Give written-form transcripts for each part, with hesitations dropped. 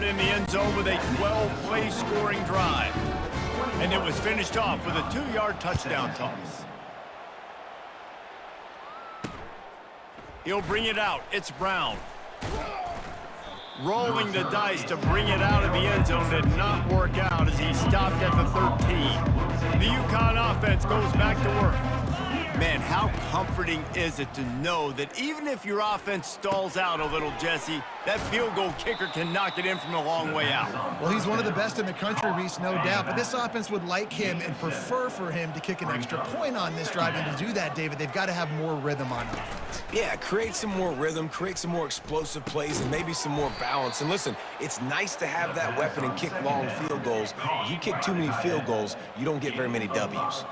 in the end zone with a 12-play scoring drive. And it was finished off with a 2-yard touchdown toss. He'll bring it out. It's Brown. Rolling the dice to bring it out of the end zone did not work out as he stopped at the 13. The UConn offense goes back to work. Man, how comforting is it to know that even if your offense stalls out a little, Jesse, that field goal kicker can knock it in from a long way out. Well, he's one of the best in the country, Reese, no doubt. But this offense would like him and prefer for him to kick an extra point on this drive. And to do that, David, they've got to have more rhythm on offense. Yeah, create some more rhythm, create some more explosive plays, and maybe some more balance. And listen, it's nice to have that weapon and kick long field goals. You kick too many field goals, you don't get very many W's.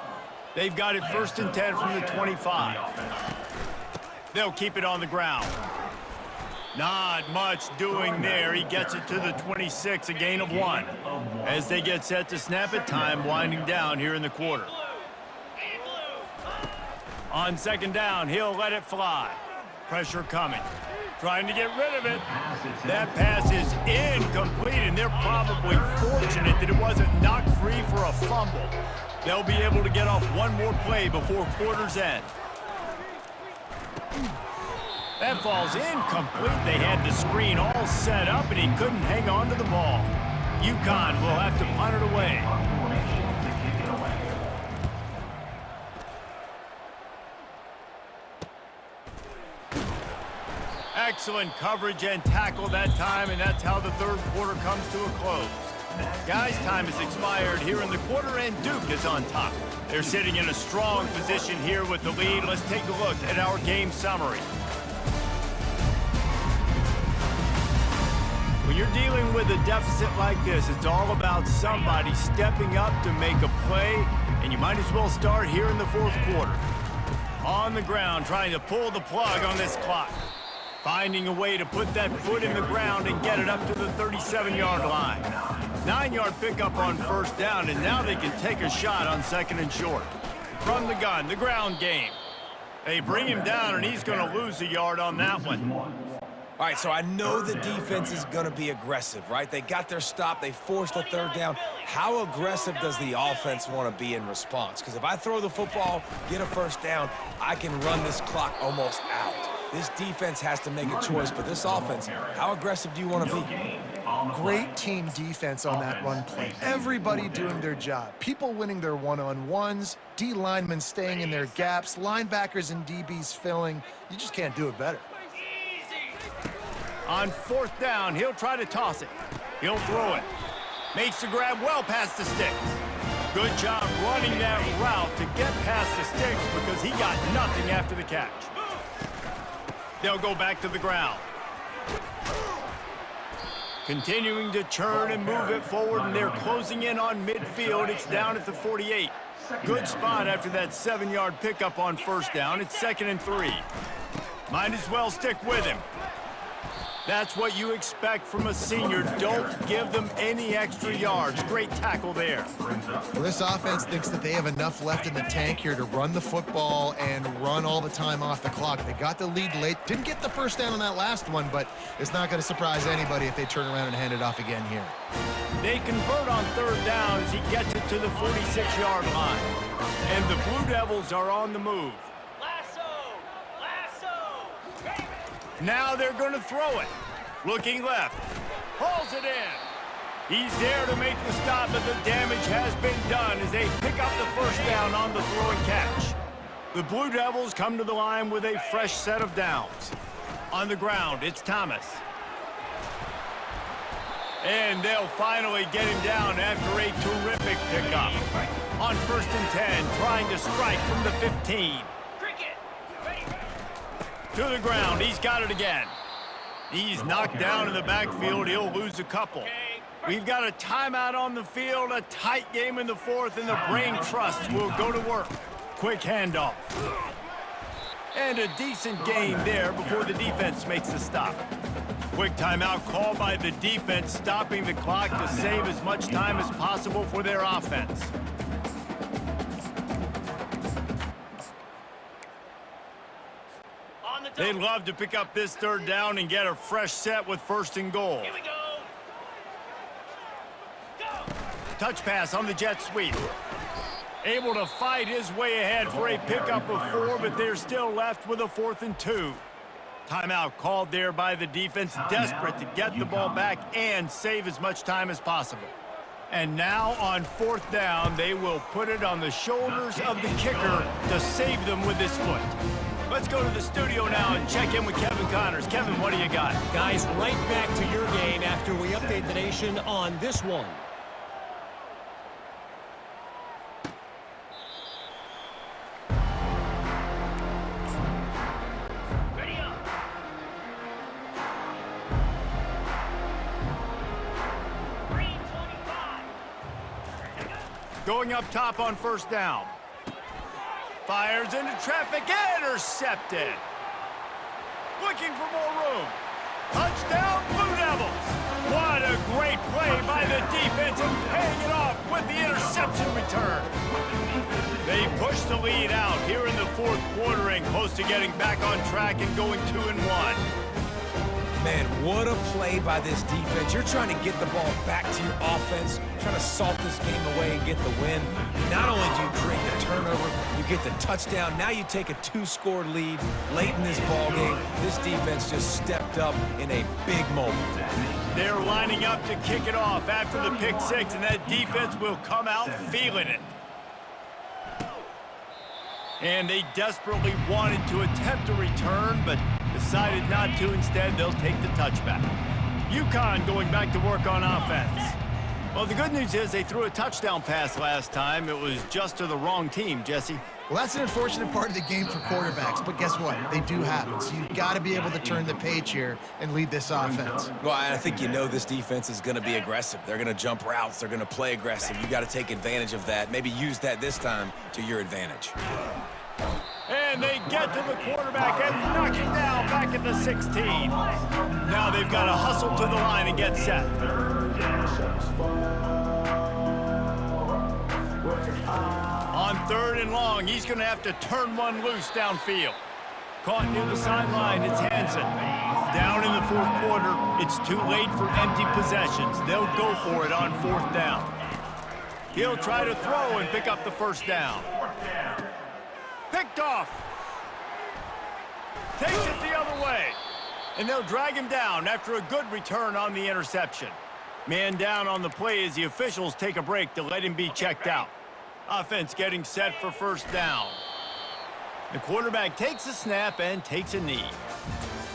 They've got it 1st and 10 from the 25. They'll keep it on the ground. Not much doing there. He gets it to the 26, a gain of 1. As they get set to snap it, time winding down here in the quarter. On 2nd down, he'll let it fly. Pressure coming. Trying to get rid of it. That pass is incomplete, and they're probably fortunate that it wasn't knocked free for a fumble. They'll be able to get off one more play before quarter's end. That fall's incomplete. They had the screen all set up, and he couldn't hang on to the ball. UConn will have to punt it away. Excellent coverage and tackle that time, and that's how the 3rd quarter comes to a close. Guys, time has expired here in the quarter, and Duke is on top. They're sitting in a strong position here with the lead. Let's take a look at our game summary. When you're dealing with a deficit like this, it's all about somebody stepping up to make a play, and you might as well start here in the 4th quarter. On the ground, trying to pull the plug on this clock. Finding a way to put that foot in the ground and get it up to the 37-yard line. 9-yard pickup on 1st down, and now they can take a shot on 2nd and short. From the gun, the ground game. They bring him down, and he's going to lose a yard on that one. All right, so I know the defense is going to be aggressive, right? They got their stop. They forced a 3rd down. How aggressive does the offense want to be in response? Because if I throw the football, get a 1st down, I can run this clock almost out. This defense has to make a choice, but this offense, how aggressive do you want to be? Great team defense on that run play. Everybody doing their job. People winning their one-on-ones, D linemen staying in their gaps, linebackers and DBs filling. You just can't do it better. On 4th down, he'll try to toss it. He'll throw it. Makes the grab well past the sticks. Good job running that route to get past the sticks because he got nothing after the catch. They'll go back to the ground. Continuing to churn and move it forward, and they're closing in on midfield. It's down at the 48. Good spot after that 7-yard pickup on 1st down. It's 2nd and 3. Might as well stick with him. That's what you expect from a senior. Don't give them any extra yards. Great tackle there. Well, this offense thinks that they have enough left in the tank here to run the football and run all the time off the clock. They got the lead late. Didn't get the 1st down on that last one, but it's not going to surprise anybody if they turn around and hand it off again here. They convert on 3rd down as he gets it to the 46-yard line. And the Blue Devils are on the move. Now they're going to throw it. Looking left. Hauls it in. He's there to make the stop, but the damage has been done as they pick up the 1st down on the throw and catch. The Blue Devils come to the line with a fresh set of downs. On the ground, it's Thomas. And they'll finally get him down after a terrific pickup. On 1st and 10, trying to strike from the 15. To the ground, he's got it again. He's knocked down in the backfield. He'll lose a couple. We've got a timeout on the field, a tight game in the 4th, and the Brain Trust will go to work. Quick handoff. And a decent gain there before the defense makes the stop. Quick timeout call by the defense, stopping the clock to save as much time as possible for their offense. They'd love to pick up this 3rd down and get a fresh set with 1st and goal. touch pass on the jet sweep. Able to fight his way ahead for a pickup of 4, but they're still left with a 4th and 2. Timeout called there by the defense, desperate to get the ball back and save as much time as possible. And now on 4th down, they will put it on the shoulders of the kicker to save them with his foot. Let's go to the studio now and check in with Kevin Connors. Kevin, what do you got? Guys, right back to your game after we update the nation on this one. Going up top on 1st down. Fires into traffic, intercepted. Looking for more room. Touchdown, Blue Devils. What a great play by the defense and paying it off with the interception return. They push the lead out here in the 4th quarter and close to getting back on track and going 2-1. Man, what a play by this defense. You're trying to get the ball back to your offense, trying to salt this game away and get the win. Not only do you create the turnover, you get the touchdown. Now you take a 2-score lead late in this ball game. This defense just stepped up in a big moment. They're lining up to kick it off after the pick 6, and that defense will come out feeling it. And they desperately wanted to attempt a return, but decided not to. Instead, they'll take the touchback. UConn going back to work on offense. Well, the good news is they threw a touchdown pass last time. It was just to the wrong team, Jesse. Well, that's an unfortunate part of the game for quarterbacks, but guess what? They do happen. So you've got to be able to turn the page here and lead this offense. Well, I think you know this defense is going to be aggressive. They're going to jump routes. They're going to play aggressive. You got to take advantage of that. Maybe use that this time to your advantage. And they get to the quarterback and knock him down back at the 16. Now they've got to hustle to the line and get set. On 3rd and long, he's going to have to turn one loose downfield. Caught near the sideline, it's Hansen. Down in the 4th quarter, it's too late for empty possessions. They'll go for it on 4th down. He'll try to throw and pick up the 1st down. Picked off. Takes it the other way. And they'll drag him down after a good return on the interception. Man down on the play as the officials take a break to let him be checked out. Offense getting set for 1st down. The quarterback takes a snap and takes a knee.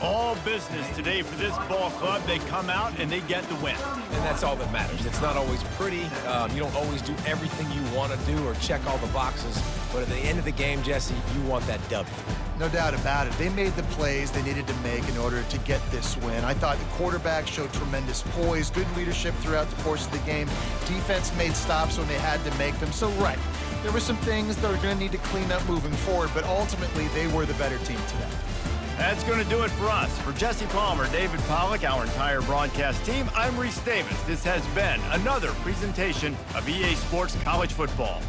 All business today for this ball club. They come out and they get the win. And that's all that matters. It's not always pretty. You don't always do everything you want to do or check all the boxes. But at the end of the game, Jesse, you want that W. No doubt about it. They made the plays they needed to make in order to get this win. I thought the quarterback showed tremendous poise, good leadership throughout the course of the game. Defense made stops when they had to make them. So, right, there were some things that were going to need to clean up moving forward, but ultimately they were the better team today. That's going to do it for us. For Jesse Palmer, David Pollack, our entire broadcast team, I'm Reese Davis. This has been another presentation of EA Sports College Football.